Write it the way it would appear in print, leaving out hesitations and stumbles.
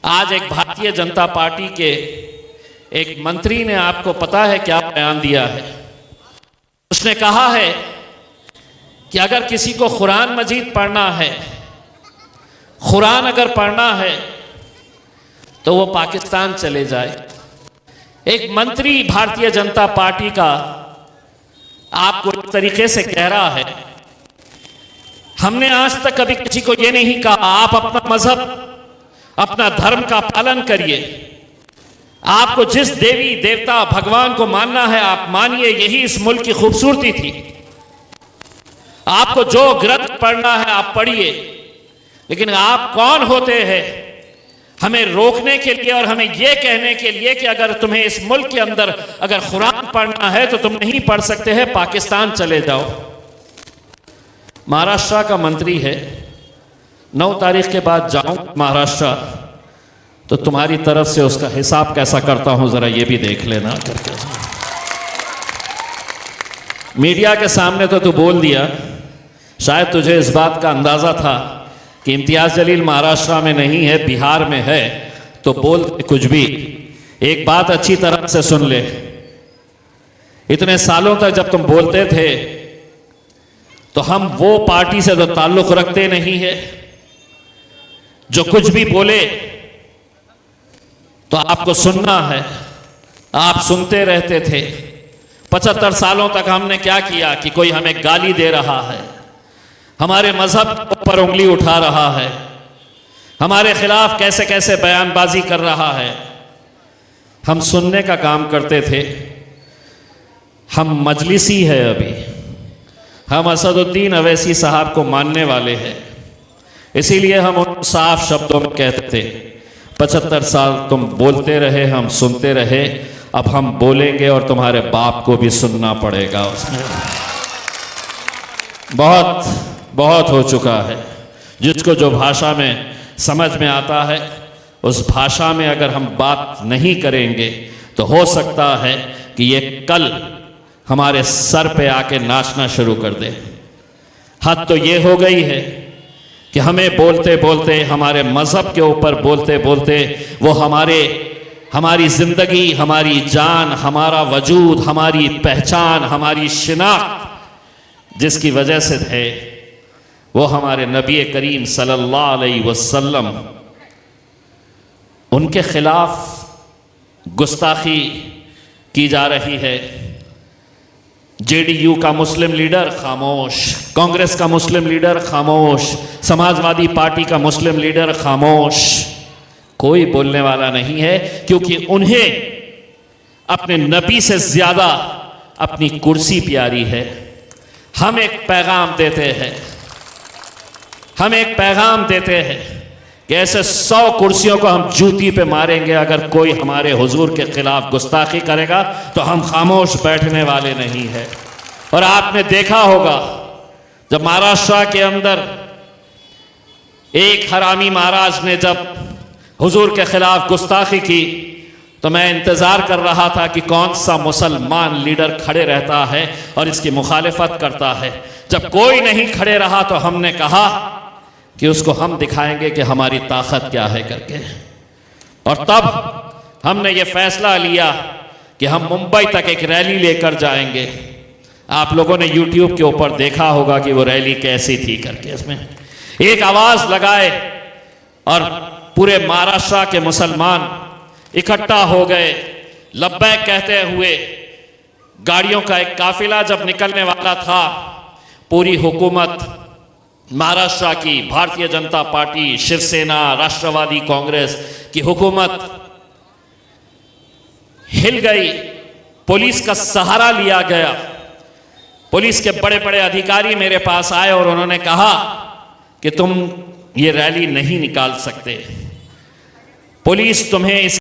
आज एक भारतीय जनता पार्टी के एक मंत्री ने, आपको पता है क्या बयान दिया है? उसने कहा है कि अगर किसी को कुरान मजीद पढ़ना है, कुरान अगर पढ़ना है तो वो पाकिस्तान चले जाए। एक मंत्री भारतीय जनता पार्टी का आपको इस तरीके से कह रहा है। हमने आज तक कभी किसी को ये नहीं कहा आप अपना मजहब, अपना धर्म का पालन करिए। आपको जिस देवी देवता भगवान को मानना है आप मानिए, यही इस मुल्क की खूबसूरती थी। आपको जो ग्रंथ पढ़ना है आप पढ़िए, लेकिन आप कौन होते हैं हमें रोकने के लिए और हमें यह कहने के लिए कि अगर तुम्हें इस मुल्क के अंदर अगर कुरान पढ़ना है तो तुम नहीं पढ़ सकते हैं, पाकिस्तान चले जाओ। महाराष्ट्र का मंत्री है, 9 तारीख के बाद जाऊं महाराष्ट्र तो तुम्हारी तरफ से उसका हिसाब कैसा करता हूं जरा ये भी देख लेना करके। मीडिया के सामने तो तू बोल दिया, शायद तुझे इस बात का अंदाजा था कि इम्तियाज जलील महाराष्ट्र में नहीं है बिहार में है, तो बोल कुछ भी। एक बात अच्छी तरह से सुन ले, इतने सालों तक जब तुम बोलते थे तो हम वो पार्टी से तो ताल्लुक रखते नहीं है, जो कुछ भी बोले तो आपको सुनना है, आप सुनते रहते थे। 75 सालों तक हमने क्या किया कि कोई हमें गाली दे रहा है, हमारे मजहब पर उंगली उठा रहा है, हमारे खिलाफ कैसे कैसे बयानबाजी कर रहा है, हम सुनने का काम करते थे। हम मजलिसी है, अभी हम असदुद्दीन अवैसी साहब को मानने वाले हैं, इसीलिए हम उन साफ शब्दों में कहते थे 75 साल तुम बोलते रहे, हम सुनते रहे, अब हम बोलेंगे और तुम्हारे बाप को भी सुनना पड़ेगा। उसमें बहुत हो चुका है। जिसको जो भाषा में समझ में आता है उस भाषा में अगर हम बात नहीं करेंगे तो हो सकता है कि ये कल हमारे सर पे आके नाचना शुरू कर दे। हद तो ये हो गई है कि हमें बोलते बोलते, हमारे मजहब के ऊपर बोलते बोलते वो हमारी जिंदगी, हमारी जान, हमारा वजूद, हमारी पहचान, हमारी शिनाख्त जिसकी वजह से थे वो हमारे नबी करीम सल्लल्लाहु अलैहि वसल्लम, उनके खिलाफ गुस्ताखी की जा रही है। जेडीयू का मुस्लिम लीडर खामोश, कांग्रेस का मुस्लिम लीडर खामोश, समाजवादी पार्टी का मुस्लिम लीडर खामोश, कोई बोलने वाला नहीं है, क्योंकि उन्हें अपने नबी से ज्यादा अपनी कुर्सी प्यारी है। हम एक पैगाम देते हैं, हम एक पैगाम देते हैं कि ऐसे 100 कुर्सियों को हम जूती पे मारेंगे, अगर कोई हमारे हुजूर के खिलाफ गुस्ताखी करेगा तो हम खामोश बैठने वाले नहीं हैं। और आपने देखा होगा जब महाराष्ट्र के अंदर एक हरामी महाराज ने जब हुजूर के खिलाफ गुस्ताखी की तो मैं इंतजार कर रहा था कि कौन सा मुसलमान लीडर खड़े रहता है और इसकी मुखालिफत करता है। जब कोई नहीं खड़े रहा तो हमने कहा कि उसको हम दिखाएंगे कि हमारी ताकत क्या है करके। और तब हमने ये फैसला लिया कि हम मुंबई तक एक रैली लेकर जाएंगे। आप लोगों ने YouTube के ऊपर देखा होगा कि वो रैली कैसी थी करके। इसमें एक आवाज लगाए और पूरे महाराष्ट्र के मुसलमान इकट्ठा हो गए, लब्बैक कहते हुए। गाड़ियों का एक काफिला जब निकलने वाला था, पूरी हुकूमत महाराष्ट्र की भारतीय जनता पार्टी, शिवसेना, राष्ट्रवादी कांग्रेस की हुकूमत हिल गई। पुलिस का सहारा लिया गया। पुलिस के बड़े बड़े अधिकारी मेरे पास आए और उन्होंने कहा कि तुम ये रैली नहीं निकाल सकते, पुलिस तुम्हें इस